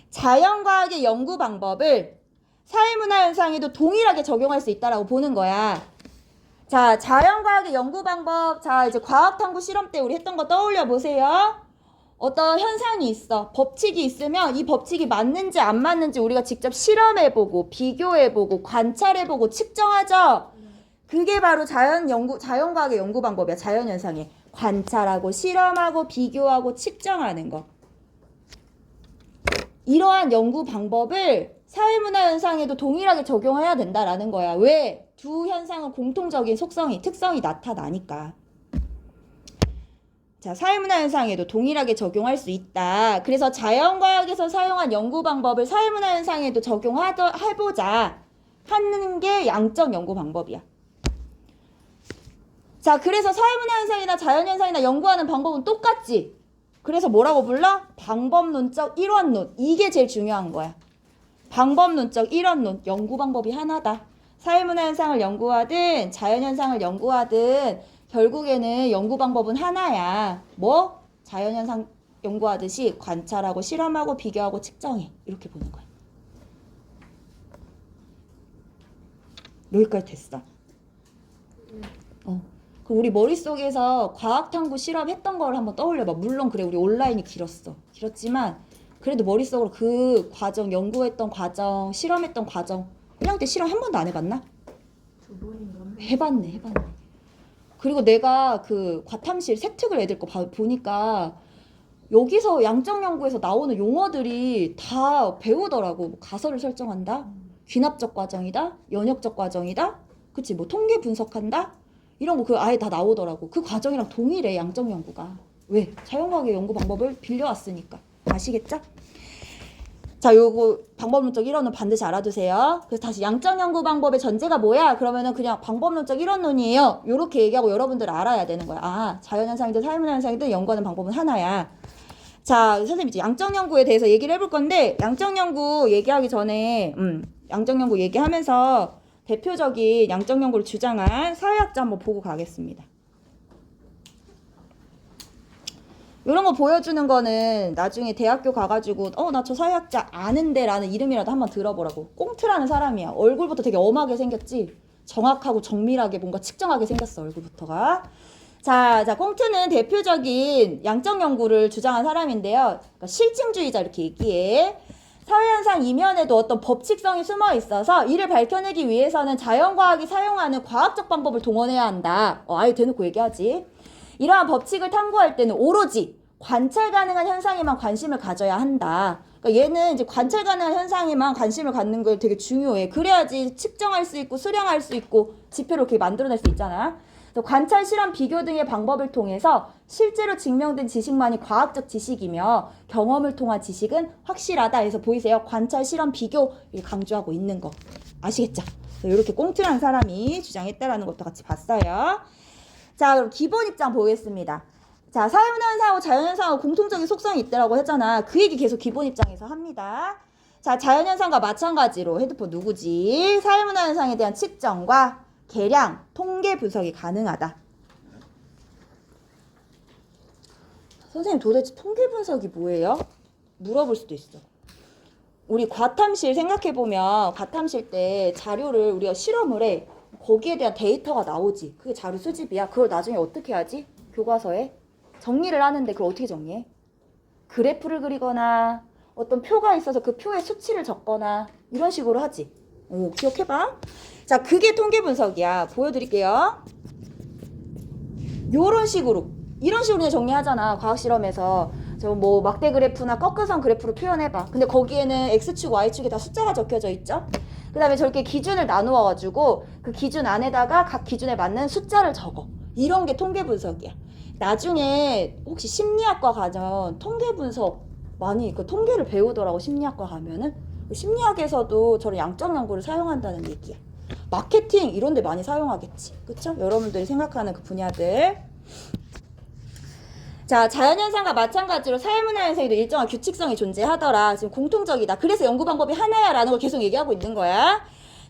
자연과학의 연구 방법을 사회문화 현상에도 동일하게 적용할 수 있다라고 보는 거야. 자, 자연과학의 연구 방법. 자, 이제 과학탐구 실험 때 우리 했던 거 떠올려 보세요. 어떤 현상이 있어. 법칙이 있으면 이 법칙이 맞는지 안 맞는지 우리가 직접 실험해보고 비교해보고 관찰해보고 측정하죠. 그게 바로 자연과학의 연구 방법이야. 자연현상에 관찰하고 실험하고 비교하고 측정하는 거. 이러한 연구 방법을 사회문화 현상에도 동일하게 적용해야 된다라는 거야. 왜? 두 현상은 공통적인 특성이 나타나니까. 자, 사회문화 현상에도 동일하게 적용할 수 있다. 그래서 자연과학에서 사용한 연구 방법을 사회문화 현상에도 적용해보자 하는 게 양적 연구 방법이야. 자, 그래서 사회문화 현상이나 자연현상이나 연구하는 방법은 똑같지. 그래서 뭐라고 불러? 방법론적 일원론. 이게 제일 중요한 거야. 방법론적 일원론. 연구 방법이 하나다. 사회문화 현상을 연구하든 자연현상을 연구하든 결국에는 연구 방법은 하나야. 뭐? 자연현상 연구하듯이 관찰하고 실험하고 비교하고 측정해. 이렇게 보는 거야. 여기까지 됐어. 그럼 우리 머릿속에서 과학탐구 실험했던 걸 한번 떠올려봐. 물론 그래, 우리 온라인이 길었지만 그래도 머릿속으로 그 과정, 연구했던 과정, 실험했던 과정. 1학년 때 실험 한 번도 안 해봤나? 2번인가? 해봤네. 그리고 내가 그 과탐실 세특을 애들 거 보니까 여기서 양적 연구에서 나오는 용어들이 다 배우더라고. 뭐 가설을 설정한다, 귀납적 과정이다, 연역적 과정이다, 그치? 뭐 통계 분석한다, 이런 거 그 아예 다 나오더라고. 그 과정이랑 동일해, 양적 연구가. 왜? 자연과학의 연구 방법을 빌려왔으니까. 아시겠죠? 자, 요거 방법론적 일원론 반드시 알아두세요. 그래서 다시 양적 연구 방법의 전제가 뭐야? 그러면은 그냥 방법론적 일원론이에요. 요렇게 얘기하고 여러분들 알아야 되는 거야. 아, 자연현상이든 사회문화 현상이든 연구하는 방법은 하나야. 자, 선생님 이제 양적 연구에 대해서 얘기를 해볼 건데, 양적 연구 얘기하기 전에 양적 연구 얘기하면서 대표적인 양적 연구를 주장한 사회학자 한번 보고 가겠습니다. 이런 거 보여주는 거는 나중에 대학교 가가지고 나 저 사회학자 아는데 라는 이름이라도 한번 들어보라고. 꽁트라는 사람이야. 얼굴부터 되게 엄하게 생겼지. 정확하고 정밀하게 뭔가 측정하게 생겼어, 얼굴부터가. 자, 꽁트는 대표적인 양적 연구를 주장한 사람인데요. 그러니까 실증주의자 이렇게 얘기해. 사회현상 이면에도 어떤 법칙성이 숨어 있어서 이를 밝혀내기 위해서는 자연과학이 사용하는 과학적 방법을 동원해야 한다. 아예 대놓고 얘기하지. 이러한 법칙을 탐구할 때는 오로지 관찰 가능한 현상에만 관심을 가져야 한다. 그러니까 얘는 이제 관찰 가능한 현상에만 관심을 갖는 걸 되게 중요해. 그래야지 측정할 수 있고 수량할 수 있고 지표를 이렇게 만들어낼 수 있잖아. 그래서 관찰, 실험, 비교 등의 방법을 통해서 실제로 증명된 지식만이 과학적 지식이며 경험을 통한 지식은 확실하다 해서 보이세요? 관찰, 실험, 비교 이렇게 강조하고 있는 거 아시겠죠? 이렇게 꽁트라는 사람이 주장했다라는 것도 같이 봤어요. 자, 그럼 기본 입장 보겠습니다. 자, 사회문화현상하고 자연현상하고 공통적인 속성이 있다라고 했잖아. 그 얘기 계속 기본 입장에서 합니다. 자, 자연현상과 마찬가지로 핸드폰 누구지? 사회문화현상에 대한 측정과 계량, 통계 분석이 가능하다. 선생님 도대체 통계 분석이 뭐예요? 물어볼 수도 있어. 우리 과탐실 생각해보면 과탐실 때 자료를 우리가 실험을 해. 거기에 대한 데이터가 나오지. 그게 자료 수집이야. 그걸 나중에 어떻게 하지? 교과서에 정리를 하는데 그걸 어떻게 정리해? 그래프를 그리거나 어떤 표가 있어서 그 표에 수치를 적거나 이런 식으로 하지. 오, 기억해봐. 자, 그게 통계 분석이야. 보여드릴게요. 이런 식으로 그냥 정리하잖아. 과학실험에서 저 뭐 막대 그래프나 꺾어선 그래프로 표현해봐. 근데 거기에는 X축, Y축에 다 숫자가 적혀져 있죠. 그 다음에 저렇게 기준을 나누어가지고 그 기준 안에다가 각 기준에 맞는 숫자를 적어. 이런 게 통계 분석이야. 나중에 혹시 심리학과 가면 통계 분석 많이 그 통계를 배우더라고. 심리학과 가면은 심리학에서도 저런 양적 연구를 사용한다는 얘기야. 마케팅 이런 데 많이 사용하겠지. 그쵸? 여러분들이 생각하는 그 분야들. 자, 자연현상과 마찬가지로 사회문화현상에도 일정한 규칙성이 존재하더라. 지금 공통적이다. 그래서 연구 방법이 하나야 라는 걸 계속 얘기하고 있는 거야.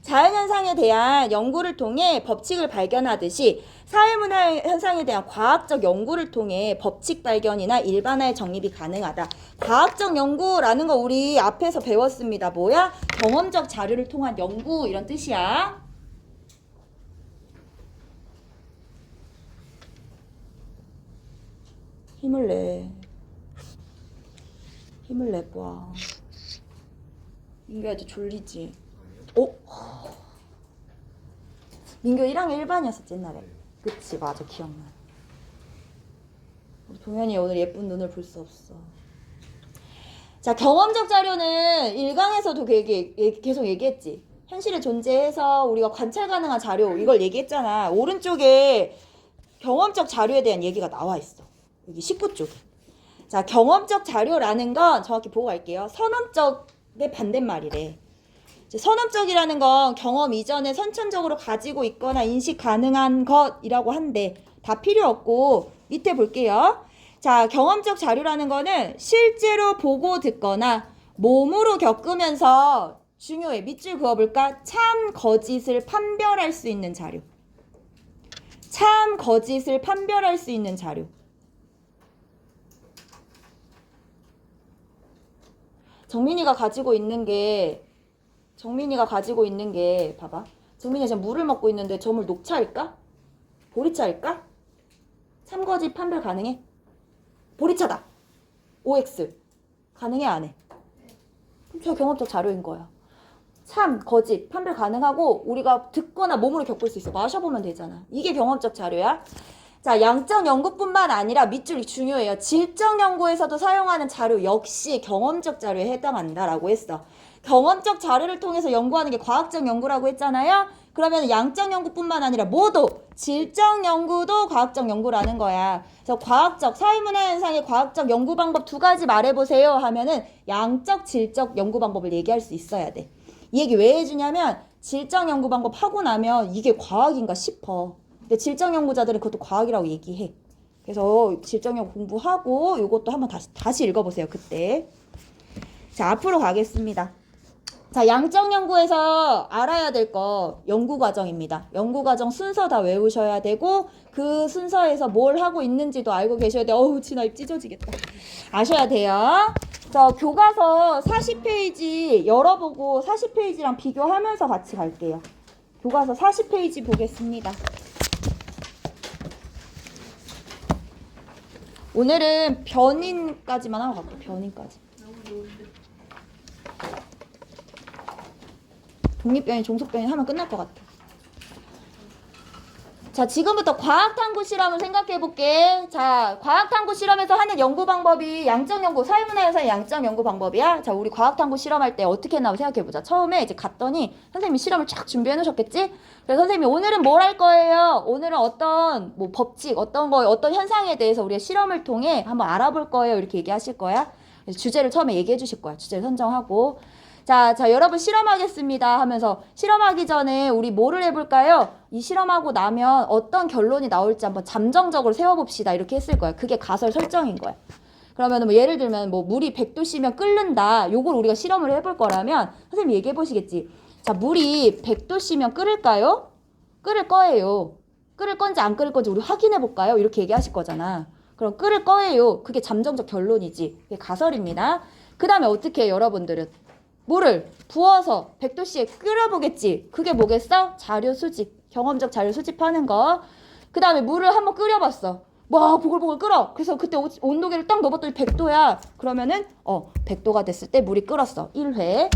자연현상에 대한 연구를 통해 법칙을 발견하듯이 사회문화현상에 대한 과학적 연구를 통해 법칙 발견이나 일반화의 정립이 가능하다. 과학적 연구라는 거 우리 앞에서 배웠습니다. 뭐야? 경험적 자료를 통한 연구 이런 뜻이야. 힘을 내. 힘을 내봐. 민규야, 이제 졸리지? 어? 민규 1학년 1반이었었지 옛날에. 그치, 맞아, 기억나. 우리 동현이 오늘 예쁜 눈을 볼 수 없어. 자, 경험적 자료는 1강에서도 계속 얘기했지. 현실에 존재해서 우리가 관찰 가능한 자료 이걸 얘기했잖아. 오른쪽에 경험적 자료에 대한 얘기가 나와 있어. 여기 19쪽에. 자, 경험적 자료라는 건 정확히 보고 갈게요. 선험적의 반대말이래. 선험적이라는 건 경험 이전에 선천적으로 가지고 있거나 인식 가능한 것이라고 한데 다 필요 없고 밑에 볼게요. 자, 경험적 자료라는 거는 실제로 보고 듣거나 몸으로 겪으면서 중요해. 밑줄 그어볼까? 참 거짓을 판별할 수 있는 자료. 참 거짓을 판별할 수 있는 자료. 정민이가 가지고 있는 게 봐봐. 정민이가 지금 물을 먹고 있는데 저 물 녹차일까? 보리차일까? 참거짓 판별 가능해? 보리차다. OX. 가능해 안 해? 그럼 저 경험적 자료인 거야. 참, 거짓, 판별 가능하고 우리가 듣거나 몸으로 겪을 수 있어. 마셔보면 되잖아. 이게 경험적 자료야. 자, 양적 연구뿐만 아니라 밑줄이 중요해요. 질적 연구에서도 사용하는 자료 역시 경험적 자료에 해당한다라고 했어. 경험적 자료를 통해서 연구하는 게 과학적 연구라고 했잖아요. 그러면 양적 연구뿐만 아니라 모두 질적 연구도 과학적 연구라는 거야. 그래서 과학적, 사회문화현상의 과학적 연구 방법 2가지 말해보세요 하면은 양적, 질적 연구 방법을 얘기할 수 있어야 돼. 이 얘기 왜 해주냐면 질적 연구 방법 하고 나면 이게 과학인가 싶어. 근데 질적 연구자들은 그것도 과학이라고 얘기해. 그래서 질적 연구 공부하고 이것도 한번 다시 읽어보세요. 그때. 자, 앞으로 가겠습니다. 자, 양적 연구에서 알아야 될 거 연구 과정입니다. 연구 과정 순서 다 외우셔야 되고 그 순서에서 뭘 하고 있는지도 알고 계셔야 돼요. 어우, 진아 입 찢어지겠다. 아셔야 돼요. 저 교과서 40페이지 열어보고 40페이지랑 비교하면서 같이 갈게요. 교과서 40페이지 보겠습니다. 오늘은 변인까지만 하고 갈게요. 변인까지. 독립변이, 종속변이 하면 끝날 것 같아. 자, 지금부터 과학탐구 실험을 생각해 볼게. 자, 과학탐구 실험에서 하는 연구 방법이 양적 연구, 사회문화현상의 양적 연구 방법이야. 자, 우리 과학탐구 실험할 때 어떻게 했나 생각해 보자. 처음에 이제 갔더니 선생님이 실험을 쫙 준비해 놓으셨겠지? 그래서 선생님이 오늘은 뭘 할 거예요? 오늘은 어떤 뭐 법칙, 어떤 거, 어떤 현상에 대해서 우리가 실험을 통해 한번 알아볼 거예요. 이렇게 얘기하실 거야. 그래서 주제를 처음에 얘기해 주실 거야. 주제를 선정하고. 자, 여러분 실험하겠습니다 하면서 실험하기 전에 우리 뭐를 해볼까요? 이 실험하고 나면 어떤 결론이 나올지 한번 잠정적으로 세워봅시다. 이렇게 했을 거야. 그게 가설 설정인 거야. 그러면 뭐 예를 들면 뭐 물이 100도씨면 끓는다. 요걸 우리가 실험을 해볼 거라면 선생님이 얘기해 보시겠지. 자, 물이 100도씨면 끓을까요? 끓을 거예요. 끓을 건지 안 끓을 건지 우리 확인해 볼까요? 이렇게 얘기하실 거잖아. 그럼 끓을 거예요. 그게 잠정적 결론이지. 그게 가설입니다. 그 다음에 어떻게 해요, 여러분들은? 물을 부어서 100도씨에 끓여보겠지. 그게 뭐겠어? 자료 수집. 경험적 자료 수집하는 거. 그 다음에 물을 한번 끓여봤어. 와, 보글보글 끓어. 그래서 그때 온도계를 딱 넣어봤더니 100도야. 그러면은 100도가 됐을 때 물이 끓었어. 1회.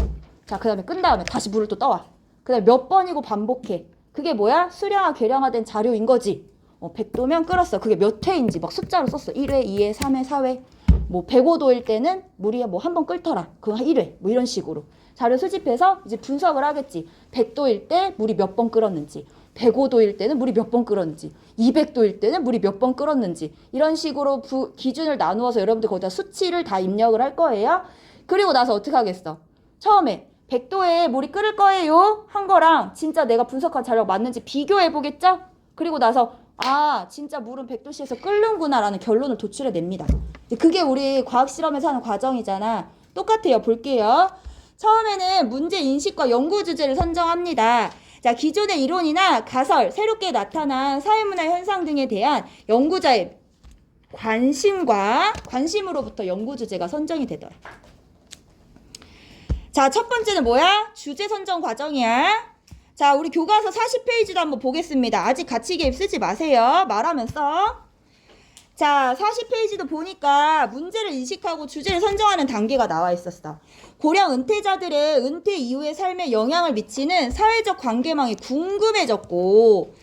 자, 그 다음에 끈 다음에 다시 물을 또 떠와. 그 다음에 몇 번이고 반복해. 그게 뭐야? 수량화, 계량화된 자료인 거지. 100도면 끓었어. 그게 몇 회인지 막 숫자로 썼어. 1회, 2회, 3회, 4회. 뭐 105도일 때는 물이 뭐 한 번 끓더라. 그거 1회. 뭐 이런 식으로. 자료 수집해서 이제 분석을 하겠지. 100도일 때 물이 몇 번 끓었는지. 105도일 때는 물이 몇 번 끓었는지. 200도일 때는 물이 몇 번 끓었는지. 이런 식으로 기준을 나누어서 여러분들 거기다 수치를 다 입력을 할 거예요. 그리고 나서 어떻게 하겠어? 처음에 100도에 물이 끓을 거예요 한 거랑 진짜 내가 분석한 자료가 맞는지 비교해 보겠죠? 그리고 나서 아, 진짜 물은 100도씨에서 끓는구나 라는 결론을 도출해냅니다. 그게 우리 과학실험에서 하는 과정이잖아. 똑같아요. 볼게요. 처음에는 문제 인식과 연구 주제를 선정합니다. 자, 기존의 이론이나 가설, 새롭게 나타난 사회문화 현상 등에 대한 연구자의 관심으로부터 연구 주제가 선정이 되더라. 자, 첫 번째는 뭐야? 주제 선정 과정이야. 자, 우리 교과서 40페이지도 한번 보겠습니다. 아직 가치 개입 쓰지 마세요. 말하면서. 자, 40페이지도 보니까 문제를 인식하고 주제를 선정하는 단계가 나와 있었어. 고령 은퇴자들의 은퇴 이후의 삶에 영향을 미치는 사회적 관계망이 궁금해졌고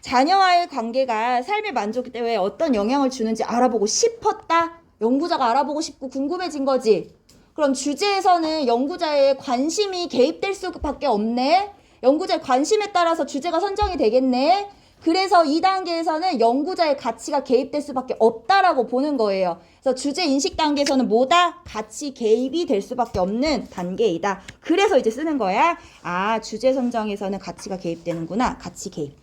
자녀와의 관계가 삶의 만족도에 어떤 영향을 주는지 알아보고 싶었다. 연구자가 알아보고 싶고 궁금해진 거지. 그럼 주제에서는 연구자의 관심이 개입될 수밖에 없네. 연구자의 관심에 따라서 주제가 선정이 되겠네. 그래서 2단계에서는 연구자의 가치가 개입될 수밖에 없다라고 보는 거예요. 그래서 주제 인식 단계에서는 뭐다? 가치 개입이 될 수밖에 없는 단계이다. 그래서 이제 쓰는 거야. 아, 주제 선정에서는 가치가 개입되는구나. 가치 개입.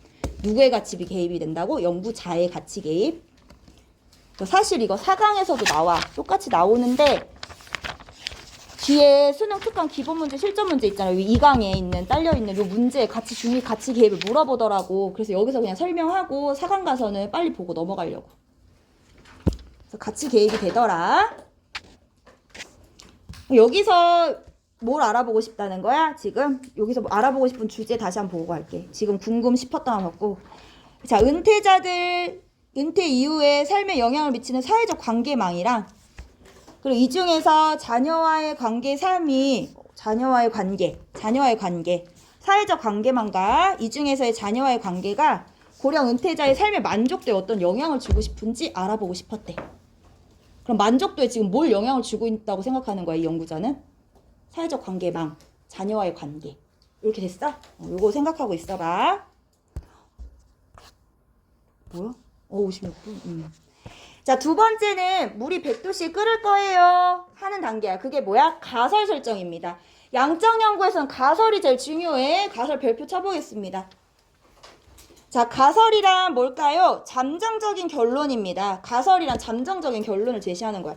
누구의 가치 개입이 된다고? 연구자의 가치 개입. 사실 이거 4강에서도 나와. 똑같이 나오는데 뒤에 수능 특강 기본 문제, 실전 문제 있잖아요. 2강에 있는 딸려있는 요 문제 가치 중립, 가치 개입을 물어보더라고. 그래서 여기서 그냥 설명하고 4강 가서는 빨리 보고 넘어가려고. 그래서 가치 개입이 되더라. 여기서 뭘 알아보고 싶다는 거야? 지금 여기서 뭐 알아보고 싶은 주제 다시 한번 보고 갈게. 지금 궁금 싶었던 거 같고. 자, 은퇴자들 은퇴 이후에 삶에 영향을 미치는 사회적 관계망이랑 그리고 이 중에서 자녀와의 관계, 자녀와의 관계, 사회적 관계망과 이 중에서의 자녀와의 관계가 고령 은퇴자의 삶의 만족도에 어떤 영향을 주고 싶은지 알아보고 싶었대. 그럼 만족도에 지금 뭘 영향을 주고 있다고 생각하는 거야, 이 연구자는? 사회적 관계망, 자녀와의 관계. 이렇게 됐어? 요거 생각하고 있어봐. 뭐야? 56분. 자, 두 번째는 물이 100도씨 끓을 거예요 하는 단계야. 그게 뭐야? 가설 설정입니다. 양적 연구에서는 가설이 제일 중요해. 가설 별표 쳐보겠습니다. 자, 가설이란 뭘까요? 잠정적인 결론입니다. 가설이란 잠정적인 결론을 제시하는 거야.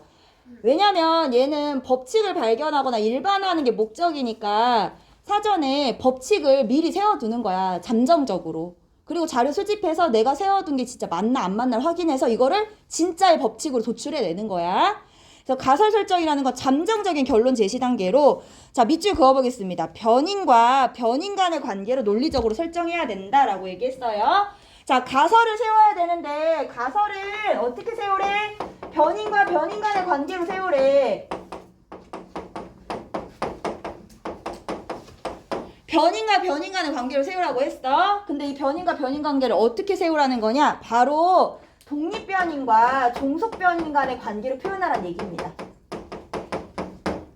왜냐면 얘는 법칙을 발견하거나 일반화하는 게 목적이니까 사전에 법칙을 미리 세워두는 거야. 잠정적으로. 그리고 자료 수집해서 내가 세워둔 게 진짜 맞나 안 맞나를 확인해서 이거를 진짜의 법칙으로 도출해내는 거야. 그래서 가설 설정이라는 건 잠정적인 결론 제시 단계로 자, 밑줄 그어보겠습니다. 변인과 변인 간의 관계로 논리적으로 설정해야 된다라고 얘기했어요. 자, 가설을 세워야 되는데 가설을 어떻게 세우래? 변인과 변인 간의 관계로 세우래. 변인과 변인 간의 관계를 세우라고 했어. 근데 이 변인과 변인 관계를 어떻게 세우라는 거냐? 바로 독립변인과 종속변인 간의 관계로 표현하라는 얘기입니다.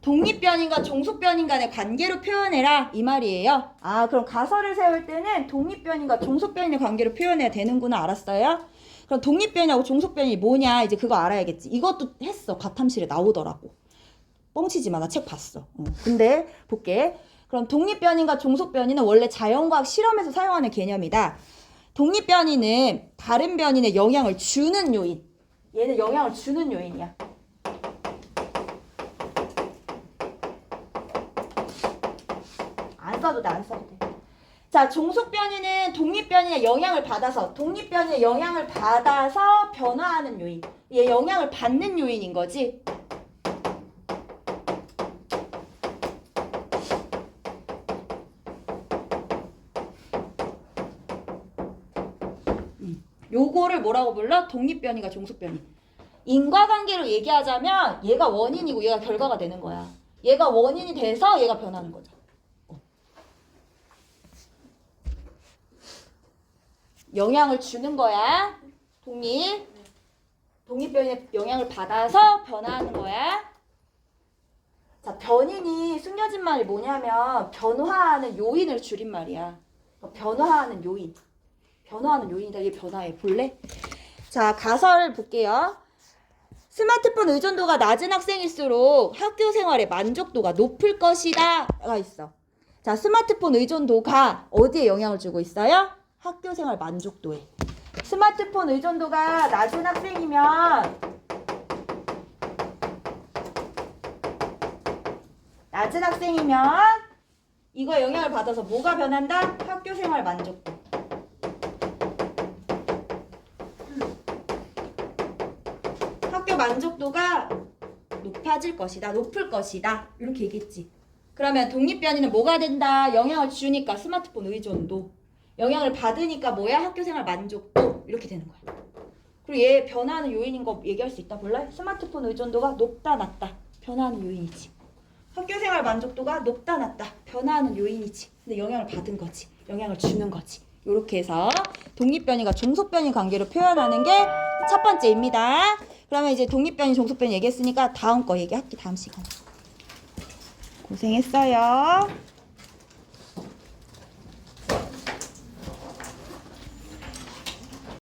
독립변인과 종속변인 간의 관계로 표현해라 이 말이에요. 아, 그럼 가설을 세울 때는 독립변인과 종속변인의 관계로 표현해야 되는구나. 알았어요? 그럼 독립변인하고 종속변인이 뭐냐 이제 그거 알아야겠지. 이것도 했어. 과탐실에 나오더라고. 뻥치지 마. 나 책 봤어. 근데 볼게. 그럼 독립변인과 종속변인은 원래 자연과학 실험에서 사용하는 개념이다. 독립변인은 다른 변인에 영향을 주는 요인. 얘는 영향을 주는 요인이야. 안 써도 돼, 안 써도 돼. 자, 종속변인은 독립변인의 영향을 받아서, 독립변인의 영향을 받아서 변화하는 요인. 얘 영향을 받는 요인인 거지. 요거를 뭐라고 불러? 독립변인과 종속변인. 인과관계로 얘기하자면 얘가 원인이고 얘가 결과가 되는 거야. 얘가 원인이 돼서 얘가 변하는 거죠. 영향을 주는 거야. 독립변인의 영향을 받아서 변화하는 거야. 자, 변인이 숨겨진 말이 뭐냐면 변화하는 요인을 줄인 말이야. 변화하는 요인. 변화하는 요인이다. 얘 변화해. 볼래? 자, 가설을 볼게요. 스마트폰 의존도가 낮은 학생일수록 학교 생활의 만족도가 높을 것이다. 가 있어. 자, 스마트폰 의존도가 어디에 영향을 주고 있어요? 학교 생활 만족도에. 스마트폰 의존도가 낮은 학생이면 이거 영향을 받아서 뭐가 변한다? 학교 생활 만족도. 학교 만족도가 높아질 것이다. 높을 것이다. 이렇게 얘기했지. 그러면 독립변인은 뭐가 된다? 영향을 주니까 스마트폰 의존도. 영향을 받으니까 뭐야? 학교생활 만족도. 이렇게 되는 거야. 그리고 얘 변화하는 요인인 거 얘기할 수 있다. 몰라? 스마트폰 의존도가 높다 낮다. 변화하는 요인이지. 학교생활 만족도가 높다 낮다. 변화하는 요인이지. 근데 영향을 받은 거지. 영향을 주는 거지. 이렇게 해서 독립변인과 종속변인 관계로 표현하는 게 첫 번째입니다. 그러면 이제 독립변인, 종속변인 얘기했으니까 다음 거 얘기할게. 다음 시간에. 고생했어요.